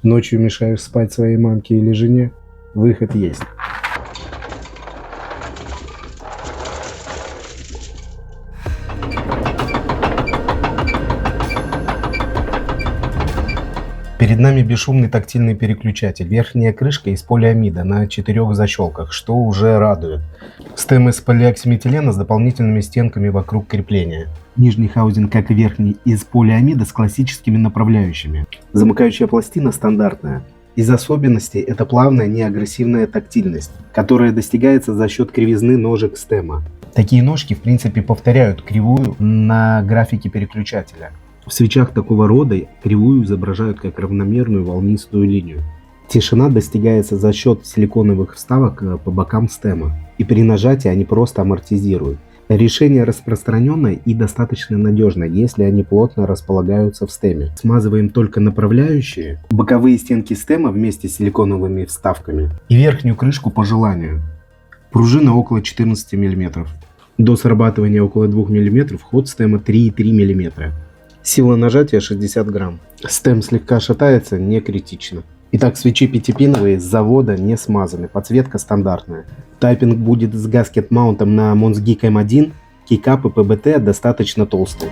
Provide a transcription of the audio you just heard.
Ночью мешаешь спать своей мамке или жене? Выход есть. Перед нами бесшумный тактильный переключатель. Верхняя крышка из полиамида на 4 защелках, что уже радует. Стем из полиоксиметилена с дополнительными стенками вокруг крепления. Нижний хаузинг, как и верхний, из полиамида с классическими направляющими. Замыкающая пластина стандартная. Из особенностей это плавная неагрессивная тактильность, которая достигается за счет кривизны ножек стема. Такие ножки в принципе повторяют кривую на графике переключателя. В свечах такого рода кривую изображают как равномерную волнистую линию. Тишина достигается за счет силиконовых вставок по бокам стема, и при нажатии они просто амортизируют. Решение распространенное и достаточно надежное, если они плотно располагаются в стеме. Смазываем только направляющие, боковые стенки стема вместе с силиконовыми вставками и верхнюю крышку по желанию. Пружина около 14 мм. До срабатывания около 2 мм, ход стема 3,3 мм. Сила нажатия 60 грамм. Стем слегка шатается, не критично. Итак, свечи пятипиновые с завода не смазаны, подсветка стандартная. Тайпинг будет с гаскет-маунтом на Monsgeek M1, кейкап и ПБТ достаточно толстый.